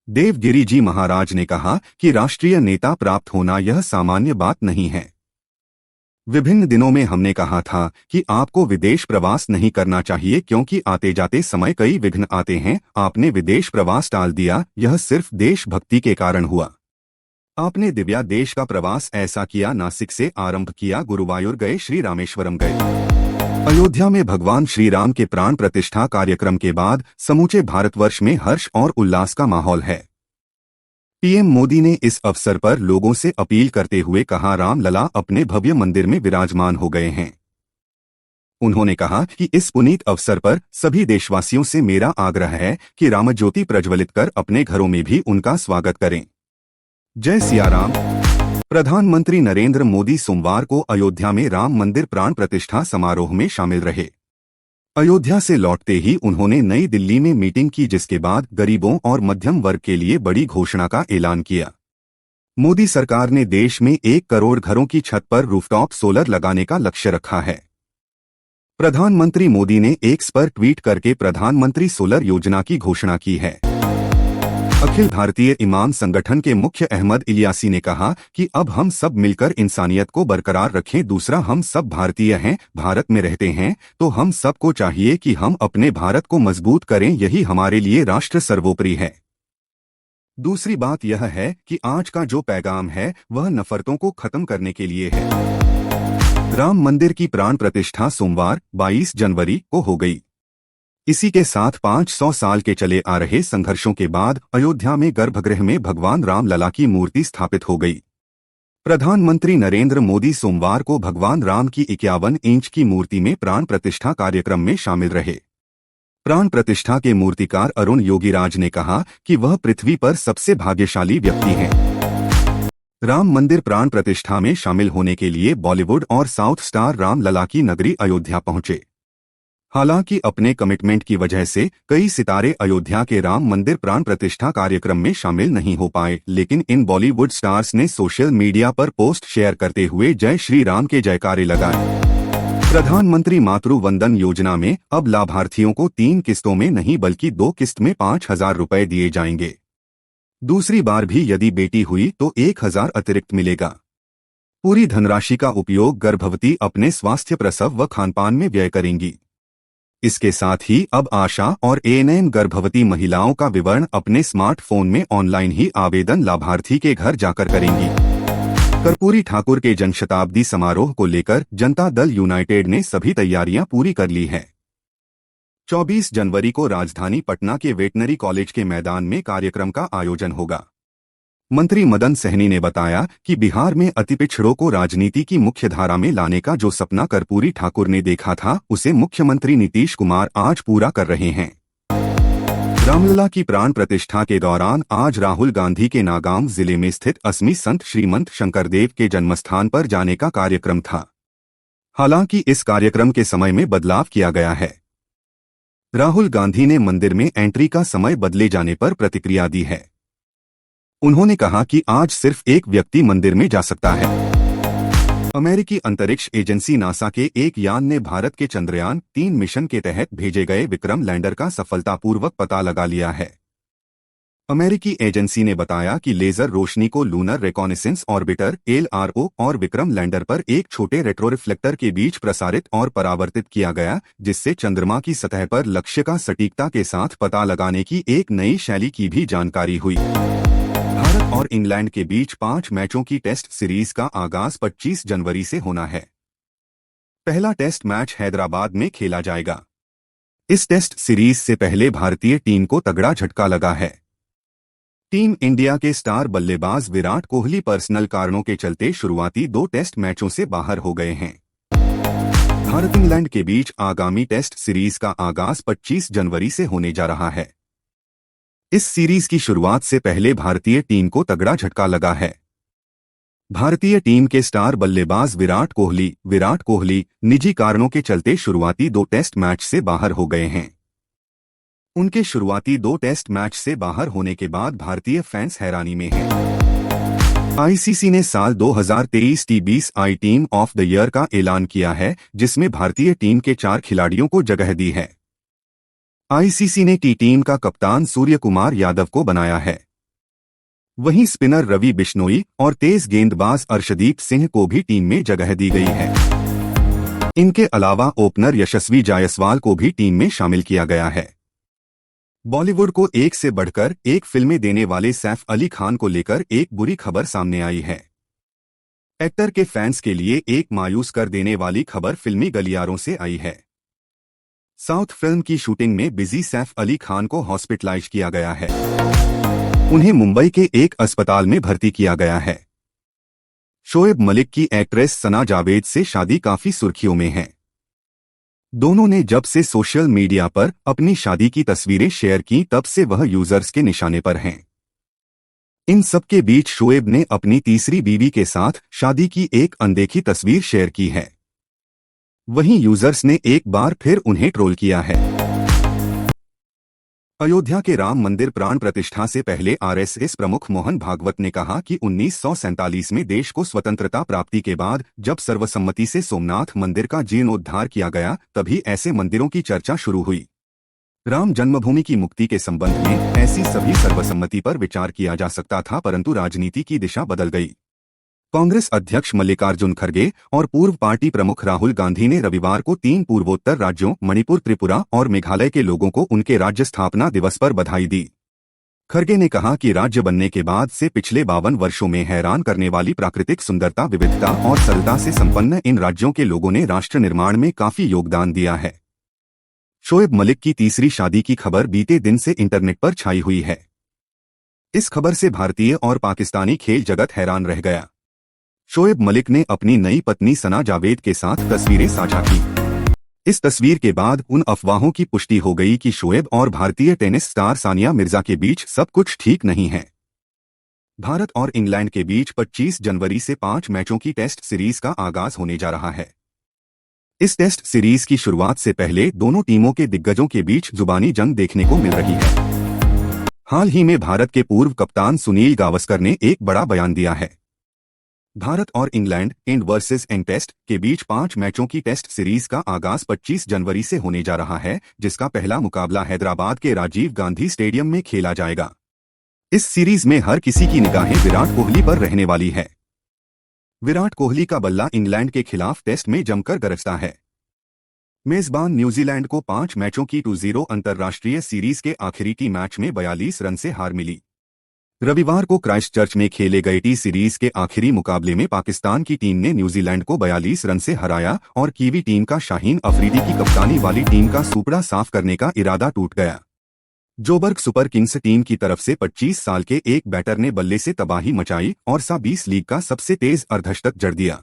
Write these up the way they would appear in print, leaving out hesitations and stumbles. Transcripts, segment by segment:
देवगिरी जी महाराज ने कहा कि राष्ट्रीय नेता प्राप्त होना यह सामान्य बात नहीं है। विभिन्न दिनों में हमने कहा था कि आपको विदेश प्रवास नहीं करना चाहिए क्योंकि आते जाते समय कई विघ्न आते हैं। आपने विदेश प्रवास टाल दिया, यह सिर्फ देशभक्ति के कारण हुआ। आपने दिव्या देश का प्रवास ऐसा किया, नासिक से आरंभ किया, गुरुवायूर गए, श्री रामेश्वरम गए। अयोध्या में भगवान श्री राम के प्राण प्रतिष्ठा कार्यक्रम के बाद समूचे भारतवर्ष में हर्ष और उल्लास का माहौल है। पीएम मोदी ने इस अवसर पर लोगों से अपील करते हुए कहा, राम लला अपने भव्य मंदिर में विराजमान हो गए हैं। उन्होंने कहा कि इस पुनीत अवसर पर सभी देशवासियों से मेरा आग्रह है कि रामज्योति प्रज्वलित कर अपने घरों में भी उनका स्वागत करें। जय सिया राम। प्रधानमंत्री नरेंद्र मोदी सोमवार को अयोध्या में राम मंदिर प्राण प्रतिष्ठा समारोह में शामिल रहे। अयोध्या से लौटते ही उन्होंने नई दिल्ली में मीटिंग की, जिसके बाद गरीबों और मध्यम वर्ग के लिए बड़ी घोषणा का ऐलान किया। मोदी सरकार ने देश में 1 करोड़ घरों की छत पर रूफटॉप सोलर लगाने का लक्ष्य रखा है। प्रधानमंत्री मोदी ने एक्स पर ट्वीट करके प्रधानमंत्री सोलर योजना की घोषणा की है। अखिल भारतीय इमाम संगठन के मुख्य अहमद इलियासी ने कहा कि अब हम सब मिलकर इंसानियत को बरकरार रखें। दूसरा, हम सब भारतीय हैं, भारत में रहते हैं, तो हम सबको चाहिए कि हम अपने भारत को मजबूत करें, यही हमारे लिए राष्ट्र सर्वोपरि है। दूसरी बात यह है कि आज का जो पैगाम है वह नफरतों को खत्म करने के लिए है। राम मंदिर की प्राण प्रतिष्ठा सोमवार 22 जनवरी को हो गई। इसी के साथ 500 साल के चले आ रहे संघर्षों के बाद अयोध्या में गर्भगृह में भगवान राम लला की मूर्ति स्थापित हो गई। प्रधानमंत्री नरेंद्र मोदी सोमवार को भगवान राम की 51 इंच की मूर्ति में प्राण प्रतिष्ठा कार्यक्रम में शामिल रहे। प्राण प्रतिष्ठा के मूर्तिकार अरुण योगीराज ने कहा कि वह पृथ्वी पर सबसे भाग्यशाली व्यक्ति हैं। राम मंदिर प्राण प्रतिष्ठा में शामिल होने के लिए बॉलीवुड और साउथ स्टार राम लला की नगरी अयोध्या पहुंचे। हालांकि अपने कमिटमेंट की वजह से कई सितारे अयोध्या के राम मंदिर प्राण प्रतिष्ठा कार्यक्रम में शामिल नहीं हो पाए, लेकिन इन बॉलीवुड स्टार्स ने सोशल मीडिया पर पोस्ट शेयर करते हुए जय श्री राम के जयकारे लगाए। प्रधानमंत्री मातृ वंदन योजना में अब लाभार्थियों को 3 किस्तों में नहीं बल्कि 2 किस्त में 5,000 रुपए दिए जाएंगे। दूसरी बार भी यदि बेटी हुई तो 1,000 अतिरिक्त मिलेगा। पूरी धनराशि का उपयोग गर्भवती अपने स्वास्थ्य, प्रसव व खानपान में व्यय करेंगी। इसके साथ ही अब आशा और एएनएम गर्भवती महिलाओं का विवरण अपने स्मार्टफोन में ऑनलाइन ही आवेदन लाभार्थी के घर जाकर करेंगी। कर्पूरी ठाकुर के जन्मशताब्दी समारोह को लेकर जनता दल यूनाइटेड ने सभी तैयारियां पूरी कर ली है। 24 जनवरी को राजधानी पटना के वेटनरी कॉलेज के मैदान में कार्यक्रम का आयोजन होगा। मंत्री मदन सहनी ने बताया कि बिहार में अति पिछड़ों को राजनीति की मुख्य धारा में लाने का जो सपना कर्पूरी ठाकुर ने देखा था, उसे मुख्यमंत्री नीतीश कुमार आज पूरा कर रहे हैं। रामलला की प्राण प्रतिष्ठा के दौरान आज राहुल गांधी के नागांव जिले में स्थित असमी संत श्रीमंत शंकरदेव के जन्मस्थान पर जाने का कार्यक्रम था। हालांकि इस कार्यक्रम के समय में बदलाव किया गया है। राहुल गांधी ने मंदिर में एंट्री का समय बदले जाने पर प्रतिक्रिया दी है। उन्होंने कहा कि आज सिर्फ एक व्यक्ति मंदिर में जा सकता है। अमेरिकी अंतरिक्ष एजेंसी नासा के एक यान ने भारत के चंद्रयान 3 मिशन के तहत भेजे गए विक्रम लैंडर का सफलतापूर्वक पता लगा लिया है। अमेरिकी एजेंसी ने बताया कि लेजर रोशनी को लूनर रिकॉनेसेंस ऑर्बिटर (LRO) और विक्रम लैंडर पर एक छोटे रेट्रोरिफ्लेक्टर के बीच प्रसारित और परावर्तित किया गया, जिससे चंद्रमा की सतह पर लक्ष्य का सटीकता के साथ पता लगाने की एक नई शैली की भी जानकारी हुई। भारत और इंग्लैंड के बीच 5 मैचों की टेस्ट सीरीज का आगाज 25 जनवरी से होना है। पहला टेस्ट मैच हैदराबाद में खेला जाएगा। इस टेस्ट सीरीज से पहले भारतीय टीम को तगड़ा झटका लगा है। टीम इंडिया के स्टार बल्लेबाज विराट कोहली पर्सनल कारणों के चलते शुरुआती 2 टेस्ट मैचों से बाहर हो गए हैं। भारत इंग्लैंड के बीच आगामी टेस्ट सीरीज का आगाज 25 जनवरी से होने जा रहा है। इस सीरीज की शुरुआत से पहले भारतीय टीम को तगड़ा झटका लगा है। भारतीय टीम के स्टार बल्लेबाज विराट कोहली निजी कारणों के चलते शुरुआती 2 टेस्ट मैच से बाहर हो गए हैं। उनके शुरुआती 2 टेस्ट मैच से बाहर होने के बाद भारतीय फैंस हैरानी में हैं। आईसीसी ने साल 2023 T20I team of the year का ऐलान किया है, जिसमें भारतीय टीम के 4 खिलाड़ियों को जगह दी है। आईसीसी ने टी टीम का कप्तान सूर्य कुमार यादव को बनाया है। वहीं स्पिनर रवि बिश्नोई और तेज गेंदबाज अर्शदीप सिंह को भी टीम में जगह दी गई है। इनके अलावा ओपनर यशस्वी जायसवाल को भी टीम में शामिल किया गया है। बॉलीवुड को एक से बढ़कर एक फिल्में देने वाले सैफ अली खान को लेकर एक बुरी खबर सामने आई है। एक्टर के फैंस के लिए एक मायूस कर देने वाली खबर फिल्मी गलियारों से आई है। साउथ फिल्म की शूटिंग में बिजी सैफ अली खान को हॉस्पिटलाइज किया गया है। उन्हें मुंबई के एक अस्पताल में भर्ती किया गया है। शोएब मलिक की एक्ट्रेस सना जावेद से शादी काफी सुर्खियों में है। दोनों ने जब से सोशल मीडिया पर अपनी शादी की तस्वीरें शेयर की तब से वह यूजर्स के निशाने पर हैं। इन सब के बीच शोएब ने अपनी तीसरी बीवी के साथ शादी की एक अनदेखी तस्वीर शेयर की है। वहीं यूजर्स ने एक बार फिर उन्हें ट्रोल किया है। अयोध्या के राम मंदिर प्राण प्रतिष्ठा से पहले आरएसएस प्रमुख मोहन भागवत ने कहा कि 1947 में देश को स्वतंत्रता प्राप्ति के बाद जब सर्वसम्मति से सोमनाथ मंदिर का जीर्णोद्धार किया गया तभी ऐसे मंदिरों की चर्चा शुरू हुई। राम जन्मभूमि की मुक्ति के संबंध में ऐसी सभी सर्वसम्मति पर विचार किया जा सकता था, परंतु राजनीति की दिशा बदल गई। कांग्रेस अध्यक्ष मल्लिकार्जुन खड़गे और पूर्व पार्टी प्रमुख राहुल गांधी ने रविवार को 3 पूर्वोत्तर राज्यों मणिपुर, त्रिपुरा और मेघालय के लोगों को उनके राज्य स्थापना दिवस पर बधाई दी। खड़गे ने कहा कि राज्य बनने के बाद से पिछले 52 वर्षों में हैरान करने वाली प्राकृतिक सुंदरता, विविधता और सरलता से संपन्न इन राज्यों के लोगों ने राष्ट्र निर्माण में काफी योगदान दिया है। शोएब मलिक की तीसरी शादी की खबर बीते दिन से इंटरनेट पर छाई हुई है। इस खबर से भारतीय और पाकिस्तानी खेल जगत हैरान रह गया। शोएब मलिक ने अपनी नई पत्नी सना जावेद के साथ तस्वीरें साझा की। इस तस्वीर के बाद उन अफवाहों की पुष्टि हो गई कि शोएब और भारतीय टेनिस स्टार सानिया मिर्जा के बीच सब कुछ ठीक नहीं है। भारत और इंग्लैंड के बीच 25 जनवरी से 5 मैचों की टेस्ट सीरीज का आगाज होने जा रहा है। इस टेस्ट सीरीज की शुरुआत से पहले दोनों टीमों के दिग्गजों के बीच जुबानी जंग देखने को मिल रही है। हाल ही में भारत के पूर्व कप्तान सुनील गावस्कर ने एक बड़ा बयान दिया है। भारत और England and versus and test के बीच 5 मैचों की टेस्ट सीरीज का आगाज 25 जनवरी से होने जा रहा है, जिसका पहला मुकाबला हैदराबाद के राजीव गांधी स्टेडियम में खेला जाएगा। इस सीरीज में हर किसी की निगाहें विराट कोहली पर रहने वाली है। विराट कोहली का बल्ला इंग्लैंड के खिलाफ टेस्ट में जमकर गरजता है। मेजबान न्यूजीलैंड को 5 मैचों की 2-0 अंतर्राष्ट्रीय सीरीज के आखिरी टी मैच में 42 रन से हार मिली। रविवार को क्राइस्टचर्च में खेले गए टी सीरीज के आखिरी मुकाबले में पाकिस्तान की टीम ने न्यूजीलैंड को 42 रन से हराया और कीवी टीम का शाहीन अफरीदी की कप्तानी वाली टीम का सुपड़ा साफ करने का इरादा टूट गया। जोबर्ग सुपर किंग्स टीम की तरफ से 25 साल के एक बैटर ने बल्ले से तबाही मचाई और सा-20 लीग का सबसे तेज अर्धशतक जड़ दिया।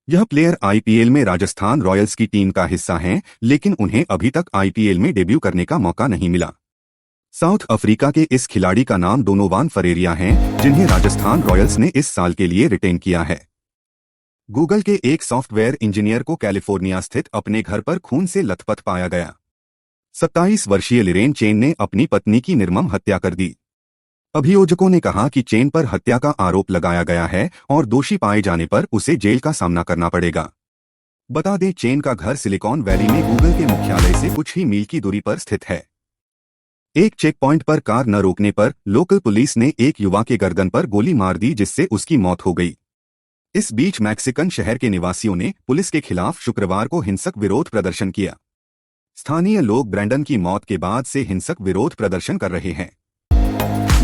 यह प्लेयर आईपीएल में राजस्थान रॉयल्स की टीम का हिस्सा हैं, लेकिन उन्हें अभी तक आईपीएल में डेब्यू करने का मौका नहीं मिला। साउथ अफ्रीका के इस खिलाड़ी का नाम डोनोवान फरेरिया है, जिन्हें राजस्थान रॉयल्स ने इस साल के लिए रिटेन किया है। गूगल के एक सॉफ्टवेयर इंजीनियर को कैलिफोर्निया स्थित अपने घर पर खून से लथपथ पाया गया। 27 वर्षीय लिरेन चेन ने अपनी पत्नी की निर्मम हत्या कर दी। अभियोजकों ने कहा कि चेन पर हत्या का आरोप लगाया गया है और दोषी पाए जाने पर उसे जेल का सामना करना पड़ेगा। बता दें, चेन का घर सिलिकॉन वैली में गूगल के मुख्यालय से कुछ ही मील की दूरी पर स्थित है। एक चेक पॉइंट पर कार न रोकने पर लोकल पुलिस ने एक युवा के गर्दन पर गोली मार दी, जिससे उसकी मौत हो गई। इस बीच मैक्सिकन शहर के निवासियों ने पुलिस के खिलाफ शुक्रवार को हिंसक विरोध प्रदर्शन किया। स्थानीय लोग ब्रैंडन की मौत के बाद से हिंसक विरोध प्रदर्शन कर रहे हैं।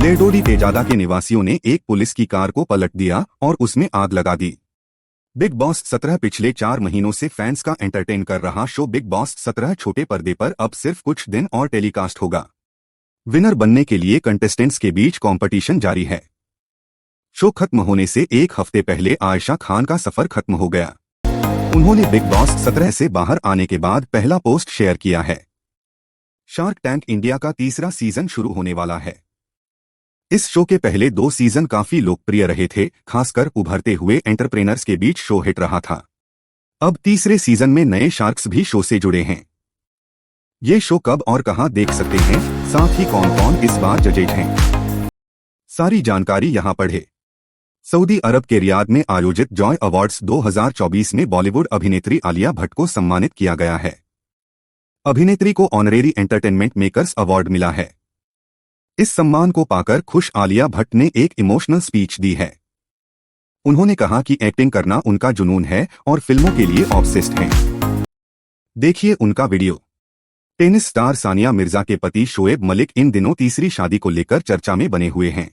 लेडोडी तेजादा के निवासियों ने एक पुलिस की कार को पलट दिया और उसमें आग लगा दी। बिग बॉस 17 पिछले 4 महीनों से फैंस का एंटरटेन कर रहा शो बिग बॉस 17 छोटे पर्दे पर अब सिर्फ कुछ दिन और टेलीकास्ट होगा। विनर बनने के लिए कंटेस्टेंट्स के बीच कंपटीशन जारी है। शो खत्म होने से एक हफ्ते पहले आयशा खान का सफर खत्म हो गया। उन्होंने बिग बॉस 17 से बाहर आने के बाद पहला पोस्ट शेयर किया है। शार्क टैंक इंडिया का तीसरा सीजन शुरू होने वाला है। इस शो के पहले 2 सीजन काफी लोकप्रिय रहे थे, खासकर उभरते हुए एंटरप्रेनर्स के बीच शो हिट रहा था। अब तीसरे सीजन में नए शार्क्स भी शो से जुड़े हैं। ये शो कब और कहां देख सकते हैं, साथ ही कौन कौन इस बार जजेज हैं, सारी जानकारी यहां पढ़े। सऊदी अरब के रियाद में आयोजित जॉय अवार्ड्स 2024 में बॉलीवुड अभिनेत्री आलिया भट्ट को सम्मानित किया गया है। अभिनेत्री को ऑनरेरी एंटरटेनमेंट मेकर्स अवार्ड मिला है। इस सम्मान को पाकर खुश आलिया भट्ट ने एक इमोशनल स्पीच दी है। उन्होंने कहा कि एक्टिंग करना उनका जुनून है और फिल्मों के लिए ऑब्सेस्ड हैं। देखिए उनका video. Tennis star Sania Mirza के पति शोएब मलिक इन दिनों तीसरी शादी को लेकर चर्चा में बने हुए हैं।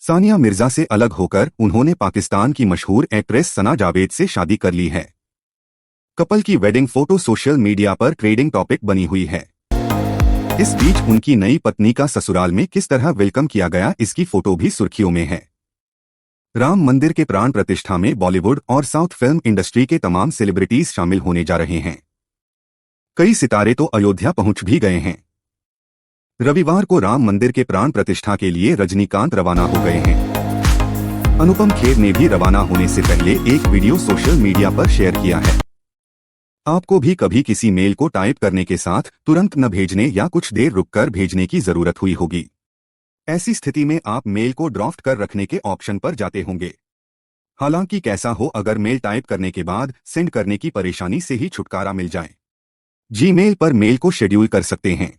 सानिया मिर्जा से अलग होकर उन्होंने पाकिस्तान की मशहूर एक्ट्रेस सना जावेद से शादी कर ली है। कपल की वेडिंग फोटो सोशल मीडिया पर ट्रेंडिंग टॉपिक बनी हुई है। इस बीच उनकी नई पत्नी का ससुराल में किस तरह वेलकम किया गया, इसकी फोटो भी सुर्खियों में है। राम मंदिर के प्राण प्रतिष्ठा में बॉलीवुड और साउथ फिल्म इंडस्ट्री के तमाम सेलिब्रिटीज शामिल होने जा रहे हैं। कई सितारे तो अयोध्या पहुंच भी गए हैं। रविवार को राम मंदिर के प्राण प्रतिष्ठा के लिए रजनीकांत रवाना हो गए हैं। अनुपम खेर ने भी रवाना होने से पहले एक वीडियो सोशल मीडिया पर शेयर किया है। आपको भी कभी किसी मेल को टाइप करने के साथ तुरंत न भेजने या कुछ देर रुककर भेजने की जरूरत हुई होगी। ऐसी स्थिति में आप मेल को ड्राफ्ट कर रखने के ऑप्शन पर जाते होंगे। हालांकि कैसा हो अगर मेल टाइप करने के बाद सेंड करने की परेशानी से ही छुटकारा मिल जाए। जीमेल पर मेल को शेड्यूल कर सकते हैं।